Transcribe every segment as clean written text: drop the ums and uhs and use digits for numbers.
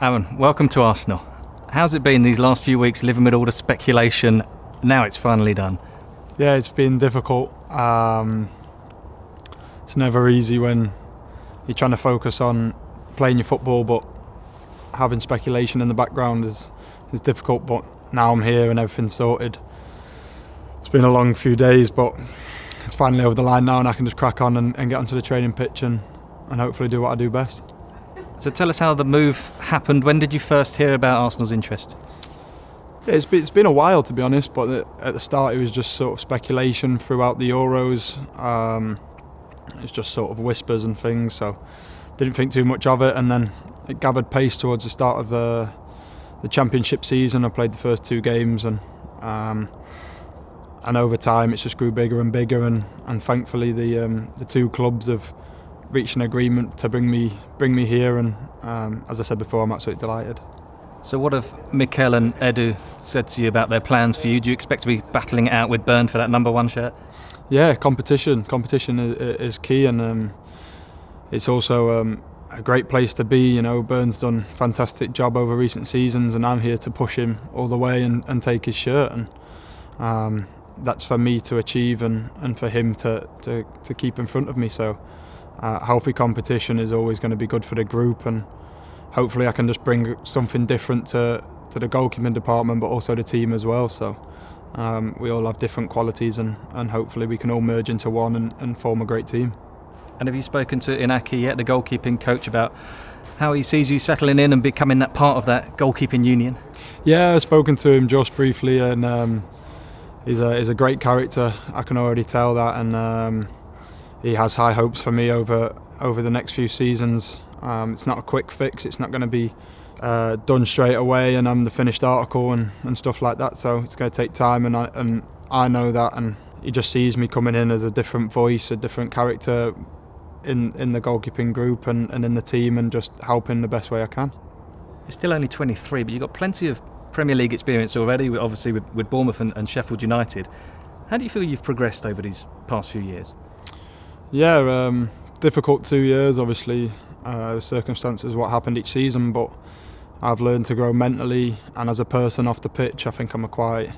Aaron, welcome to Arsenal. How's it been these last few weeks living with all the speculation? Now it's finally done. Yeah, it's been difficult. It's never easy when you're trying to focus on playing your football, but having speculation in the background is difficult. But now I'm here and everything's sorted. It's been a long few days, but it's finally over the line now, and I can just crack on and get onto the training pitch and hopefully do what I do best. So tell us how the move happened. When did you first hear about Arsenal's interest? Yeah, it's been a while, to be honest, but at the start it was just sort of speculation throughout the Euros. It's just sort of whispers and things, so didn't think too much of it, and then it gathered pace towards the start of the Championship season. I played the first 2 games, and over time it's just grew bigger and bigger, and thankfully the 2 clubs have reached an agreement to bring me here, and as I said before, I'm absolutely delighted. So what have Mikel and Edu said to you about their plans for you? Do you expect to be battling it out with Bern for that number 1 shirt? Yeah, competition is key, and it's also a great place to be. You know, Bern's done a fantastic job over recent seasons, and I'm here to push him all the way and take his shirt, and that's for me to achieve and for him to keep in front of me. So healthy competition is always going to be good for the group, and hopefully I can just bring something different to the goalkeeping department, but also the team as well. So we all have different qualities, and hopefully we can all merge into one and form a great team. And have you spoken to Inaki yet, the goalkeeping coach, about how he sees you settling in and becoming that part of that goalkeeping union? Yeah, I've spoken to him just briefly, and he's a great character. I can already tell that, and he has high hopes for me over the next few seasons. It's not a quick fix. It's not going to be done straight away, and I'm the finished article and stuff like that. So it's going to take time, and I know that. And he just sees me coming in as a different voice, a different character in the goalkeeping group and in the team, and just helping the best way I can. You're still only 23, but you've got plenty of Premier League experience already, obviously with Bournemouth and Sheffield United. How do you feel you've progressed over these past few years? Yeah, difficult 2 years, obviously. The circumstances, what happened each season, but I've learned to grow mentally and as a person off the pitch. I think I'm a quite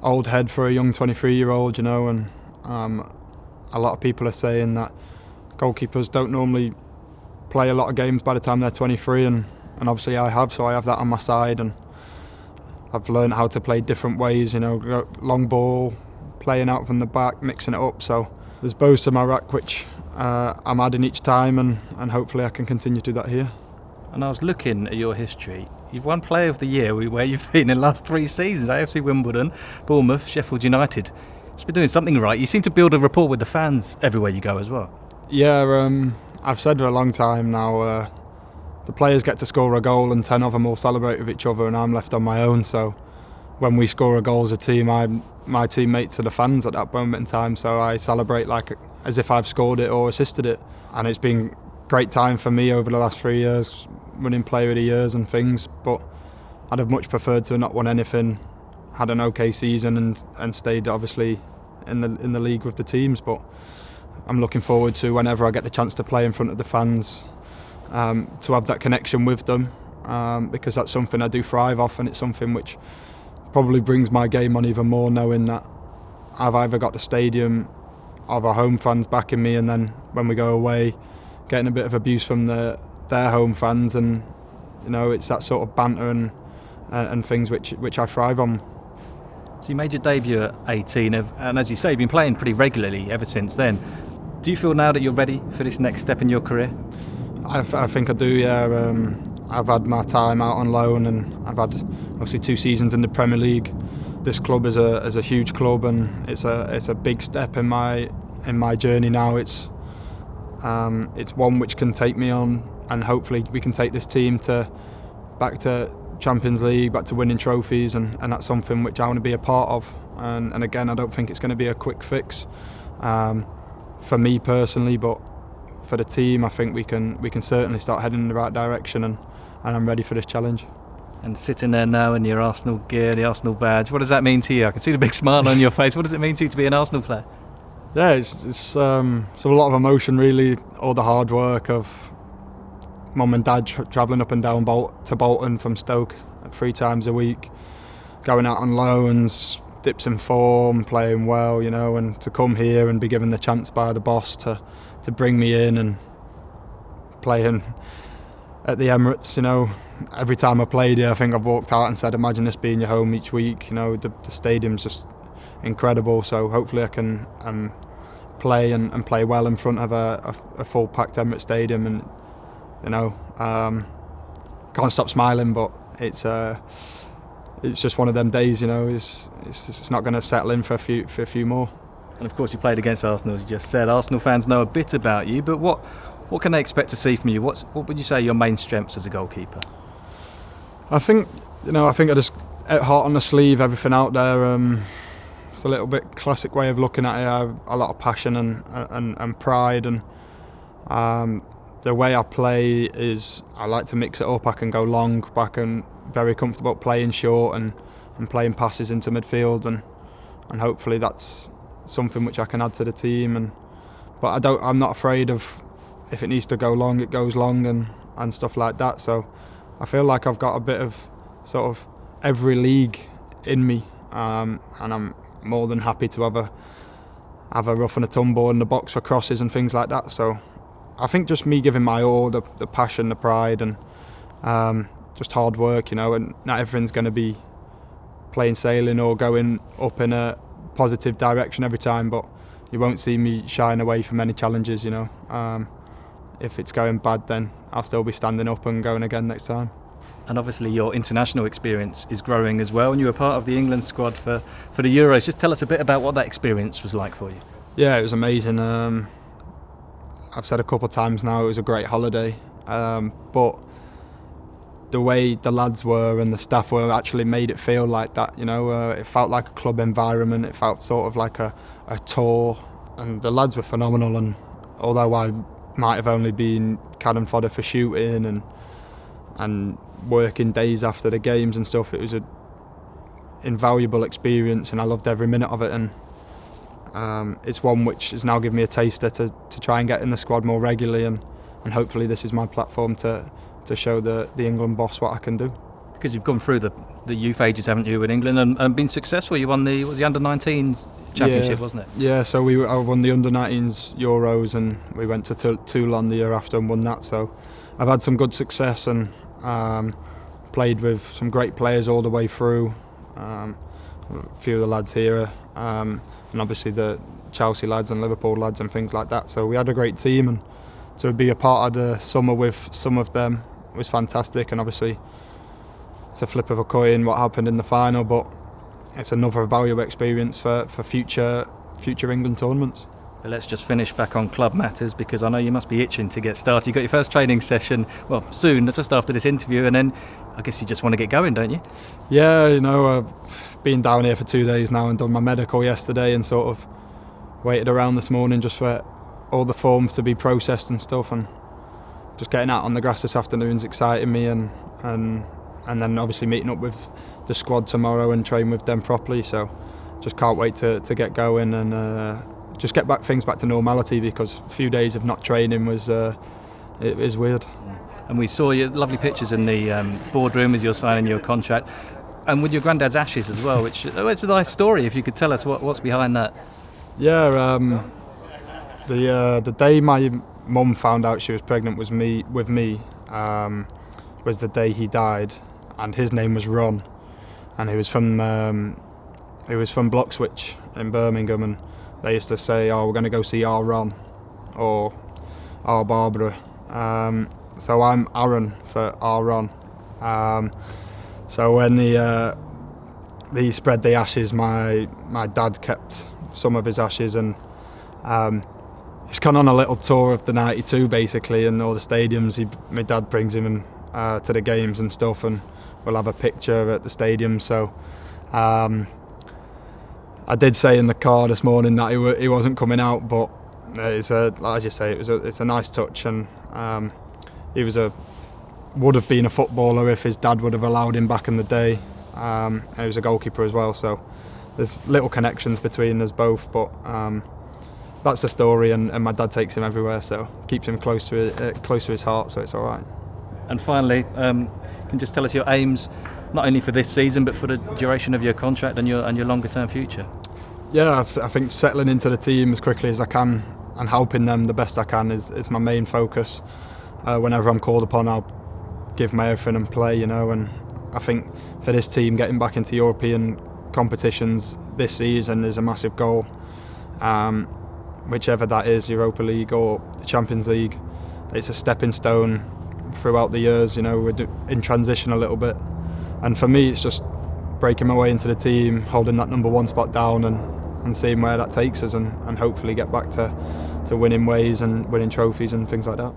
old head for a young 23-year-old, you know, and a lot of people are saying that goalkeepers don't normally play a lot of games by the time they're 23, and obviously I have, so I have that on my side, and I've learned how to play different ways, you know, long ball, playing out from the back, mixing it up. So there's bows in my rack which I'm adding each time, and hopefully I can continue to do that here. And I was looking at your history. You've won Player of the Year where you've been in the last 3 seasons: AFC Wimbledon, Bournemouth, Sheffield United. You've been doing something right. You seem to build a rapport with the fans everywhere you go as well. Yeah, I've said for a long time now, the players get to score a goal and 10 of them all celebrate with each other, and I'm left on my own. So when we score a goal as a team, my teammates are the fans at that moment in time, so I celebrate like as if I've scored it or assisted it. And it's been a great time for me over the last 3 years, winning Player of the Years and things, but I'd have much preferred to not won anything, had an okay season and stayed obviously in the league with the teams. But I'm looking forward to whenever I get the chance to play in front of the fans, to have that connection with them, because that's something I do thrive off, and it's something which probably brings my game on even more, knowing that I've either got the stadium of our home fans backing me, and then when we go away getting a bit of abuse from their home fans, and you know, it's that sort of banter and things which I thrive on. So you made your debut at 18, and as you say, you've been playing pretty regularly ever since then. Do you feel now that you're ready for this next step in your career? I think I do, yeah. I've had my time out on loan, and I've had obviously 2 seasons in the Premier League. This club is a huge club, and it's a big step in my journey now. It's one which can take me on, and hopefully we can take this team back to Champions League, back to winning trophies, and that's something which I want to be a part of. And again, I don't think it's going to be a quick fix for me personally, but for the team, I think we can certainly start heading in the right direction, and I'm ready for this challenge. And sitting there now in your Arsenal gear, the Arsenal badge, what does that mean to you? I can see the big smile on your face. What does it mean to you to be an Arsenal player? Yeah, it's a lot of emotion, really. All the hard work of mum and dad travelling up and down to Bolton from Stoke 3 times a week, going out on loans, dips in form, playing well, you know, and to come here and be given the chance by the boss to bring me in and playing at the Emirates, you know. Every time I played here, I think I've walked out and said, imagine this being your home each week. You know, the stadium's just incredible, so hopefully I can play and play well in front of a full packed Emirates stadium, and you know, can't stop smiling, but it's just one of them days, you know. It's not going to settle in for a few more. And of course you played against Arsenal, as you just said. Arsenal fans know a bit about you, but what can they expect to see from you? What would you say are your main strengths as a goalkeeper? I think I just heart on the sleeve, everything out there. It's a little bit classic way of looking at it. I have a lot of passion and pride, and the way I play is I like to mix it up. I can go long, but I can very comfortable playing short and playing passes into midfield, and hopefully that's something which I can add to the team. But I'm not afraid of, if it needs to go long, it goes long and stuff like that. So I feel like I've got a bit of sort of every league in me, and I'm more than happy to have a rough and a tumble in the box for crosses and things like that. So I think just me giving my all, the passion, the pride, and just hard work, you know. And not everything's going to be plain sailing or going up in a positive direction every time, but you won't see me shying away from any challenges, you know. If it's going bad, then I'll still be standing up and going again next time. And obviously your international experience is growing as well, and you were part of the England squad for the Euros. Just tell us a bit about what that experience was like for you. Yeah, it was amazing. I've said a couple of times now, it was a great holiday, but the way the lads were and the staff were actually made it feel like that, you know. It felt like a club environment, it felt sort of like a tour, and the lads were phenomenal. And although I might have only been cannon fodder for shooting and working days after the games and stuff, it was an invaluable experience, and I loved every minute of it. And it's one which has now given me a taster to try and get in the squad more regularly, and hopefully this is my platform to show the England boss what I can do. Because you've gone through the youth ages, haven't you, in England, and been successful. You won the under-19s championship, wasn't it? Yeah, so I won the under-19s Euros, and we went to Toulon the year after and won that. So I've had some good success, and played with some great players all the way through. A few of the lads here, and obviously the Chelsea lads and Liverpool lads and things like that. So we had a great team, and to be a part of the summer with some of them was fantastic. And obviously it's a flip of a coin what happened in the final, but it's another valuable experience for future England tournaments. But let's just finish back on club matters, because I know you must be itching to get started. You got your first training session, well, soon, just after this interview, and then I guess you just want to get going, don't you? Yeah, you know, I've been down here for 2 days now and done my medical yesterday, and sort of waited around this morning just for all the forms to be processed and stuff, and just getting out on the grass this afternoon's exciting me, and then obviously meeting up with the squad tomorrow and train with them properly. So just can't wait to get going and just get things back to normality, because a few days of not training was it is weird. And we saw your lovely pictures in the boardroom as you're signing your contract, and with your granddad's ashes as well, which it's a nice story. If you could tell us what's behind that. Yeah, the day my mum found out she was pregnant with me was the day he died, and his name was Ron, and he was from Bloxwich in Birmingham, and they used to say, "Oh, we're going to go see our Ron," or "our Barbara." So I'm Aaron for our Ron. So when he spread the ashes, my dad kept some of his ashes, and he's gone on a little tour of the 92 basically, and all the stadiums. My dad brings him to the games and stuff, and we'll have a picture at the stadium. So I did say in the car this morning that he wasn't coming out, but it's as you say, it's a nice touch, and he would have been a footballer if his dad would have allowed him back in the day. And he was a goalkeeper as well, so there's little connections between us both, but that's the story, and my dad takes him everywhere, so keeps him close to his heart, so it's all right. And finally, can you just tell us your aims, not only for this season but for the duration of your contract and your longer term future? Yeah, I think settling into the team as quickly as I can and helping them the best I can is my main focus. Whenever I'm called upon, I'll give my everything and play, and I think for this team, getting back into European competitions this season is a massive goal. Whichever that is, Europa League or the Champions League, it's a stepping stone throughout the years. We're in transition a little bit, and for me it's just breaking my way into the team, holding that number one spot down and seeing where that takes us, and hopefully get back to winning ways and winning trophies and things like that.